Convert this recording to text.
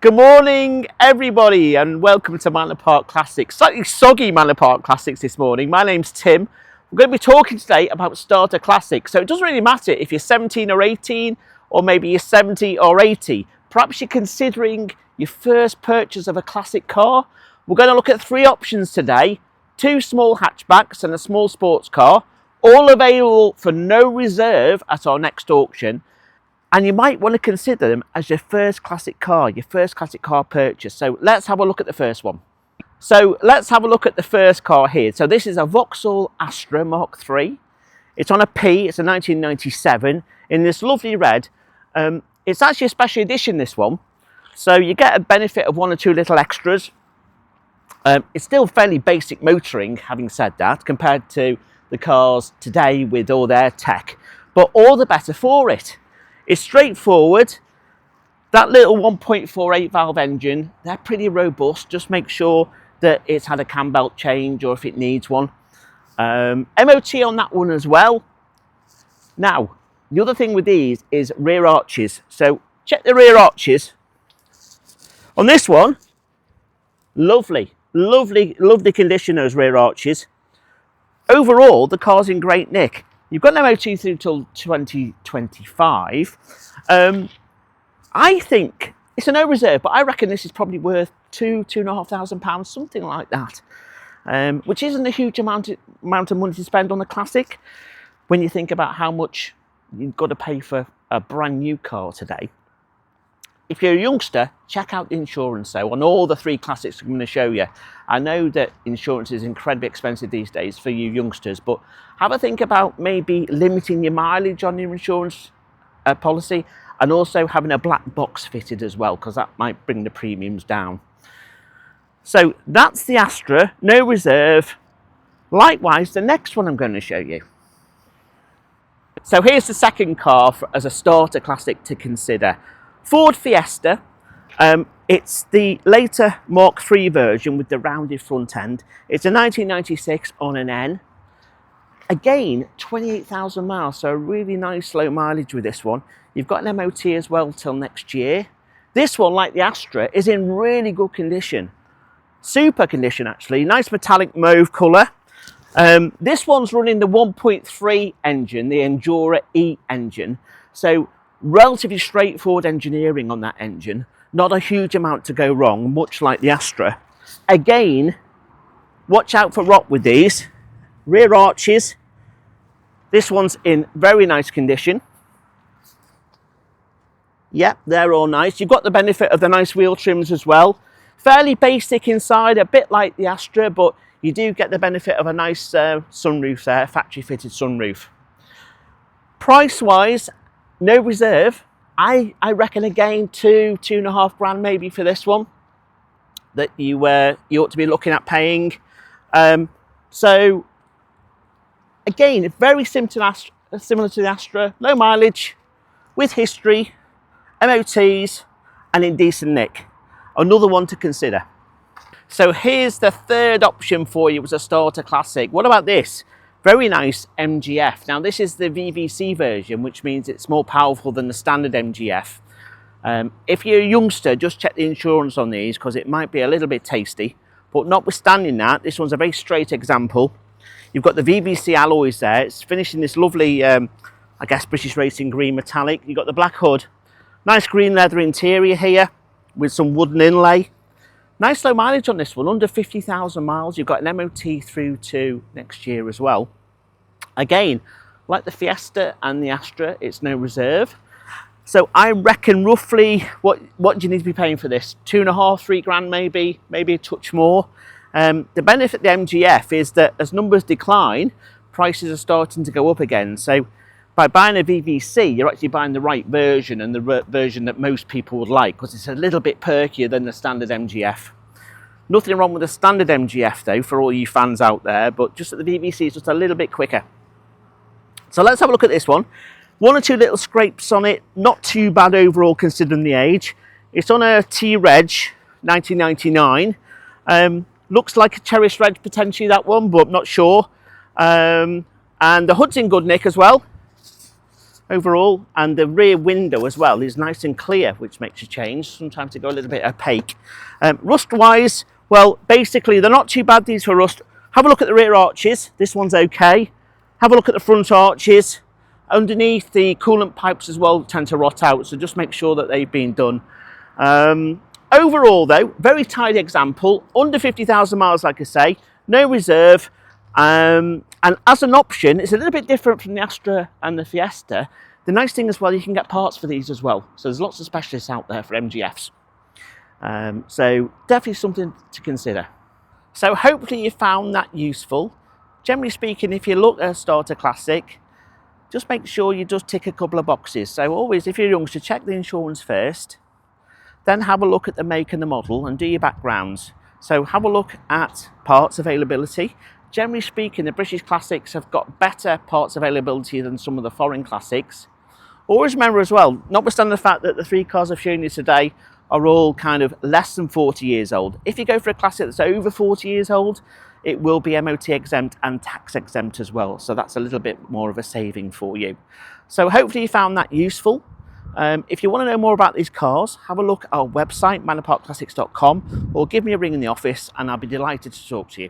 Good morning, everybody, and welcome to Manor Park Classics. Slightly soggy Manor Park Classics this morning. My name's Tim. We're going to be talking today about starter classics. So it doesn't really matter if you're 17 or 18, or maybe you're 70 or 80. Perhaps you're considering your first purchase of a classic car. We're going to look at three options today. Two small hatchbacks and a small sports car, all available for no reserve at our next auction. And you might want to consider them as your first classic car purchase. So let's have a look at the first one. So let's have a look at the first car here. So this is a Vauxhall Astra Mark III. It's on a P, it's a 1997 in this lovely red. It's actually a special edition, this one. So you get a benefit of one or two little extras. It's still fairly basic motoring, having said that, compared to the cars today with all their tech. But all the better for it. It's straightforward. That little 1.48 valve engine, they're pretty robust. Just make sure that it's had a cam belt change or if it needs one. MOT on that one as well. Now, the other thing with these is rear arches. So check the rear arches. On this one, lovely condition, those rear arches. Overall, the car's in great nick. You've got an MOT through till 2025. I think it's a no reserve, but I reckon this is probably worth £2,500, something like that. Which isn't a huge amount of money to spend on a classic when you think about how much you've got to pay for a brand new car today. If you're a youngster, check out the insurance though on all the three classics I'm going to show you. I know that insurance is incredibly expensive these days for you youngsters, but have a think about maybe limiting your mileage on your insurance policy and also having a black box fitted as well, because that might bring the premiums down. So that's the Astra, no reserve. Likewise, the next one I'm going to show you. So here's the second car as a starter classic to consider. Ford Fiesta. It's the later Mark III version with the rounded front end. It's a 1996 on an N. Again, 28,000 miles, so a really nice low mileage with this one. You've got an MOT as well till next year. This one, like the Astra, is in really good condition. Super condition, actually. Nice metallic mauve colour. This one's running the 1.3 engine, the Endura E engine. So relatively straightforward engineering on that engine. Not a huge amount to go wrong, much like the Astra. Again, watch out for rot with these. Rear arches. This one's in very nice condition. Yep, they're all nice. You've got the benefit of the nice wheel trims as well. Fairly basic inside, a bit like the Astra, but you do get the benefit of a nice sunroof there, factory fitted sunroof. Price wise, no reserve. I reckon again £2,500 maybe for this one that you ought to be looking at paying. So again, very similar to the Astra, low mileage, with history, MOTs, and in decent nick. Another one to consider. So here's the third option for you as a starter classic. What about this? Very nice MGF. Now this is the VVC version, which means it's more powerful than the standard MGF. If you're a youngster, just check the insurance on these because it might be a little bit tasty. But notwithstanding that, this one's a very straight example. You've got the VVC alloys there. It's finished in this lovely, I guess, British Racing green metallic. You've got the black hood. Nice green leather interior here with some wooden inlay. Nice low mileage on this one, under 50,000 miles. You've got an MOT through to next year as well. Again, like the Fiesta and the Astra, it's no reserve. So I reckon roughly, what do you need to be paying for this? £2,500, £3,000 maybe a touch more. The benefit of the MGF is that as numbers decline, prices are starting to go up again. So by buying a VVC, you're actually buying the right version and the version that most people would like, because it's a little bit perkier than the standard MGF. Nothing wrong with the standard MGF though, for all you fans out there, but just that the VVC is just a little bit quicker. So let's have a look at this one. One or two little scrapes on it, not too bad overall considering the age. It's on a T-Reg, 1999. Looks like a Cherished Reg potentially, that one, but not sure. And the hood's in good nick as well. overall, and the rear window as well is nice and clear, which makes a change. Sometimes they go a little bit opaque. Rust wise, well, basically they're not too bad, these for rust. Have a look at the rear arches. This one's okay. Have a look at the front arches. Underneath, the coolant pipes as well tend to rot out, so just make sure that they've been done. Overall though, very tidy example, under 50,000 miles, like I say, no reserve, and as an option, it's a little bit different from the Astra and the Fiesta. The nice thing as well, you can get parts for these as well, so there's lots of specialists out there for MGFs. So definitely something to consider. So hopefully you found that useful. Generally speaking, if you look at a starter classic, just make sure you just tick a couple of boxes. So always, if you're a youngster, check the insurance first, then have a look at the make and the model and do your backgrounds. So have a look at parts availability. Generally speaking, the British classics have got better parts availability than some of the foreign classics. Always remember as well, notwithstanding the fact that the 3 cars I've shown you today are all kind of less than 40 years old. If you go for a classic that's over 40 years old, it will be MOT exempt and tax exempt as well. So that's a little bit more of a saving for you. So hopefully you found that useful. If you want to know more about these cars, have a look at our website, manorparkclassics.com, or give me a ring in the office and I'll be delighted to talk to you.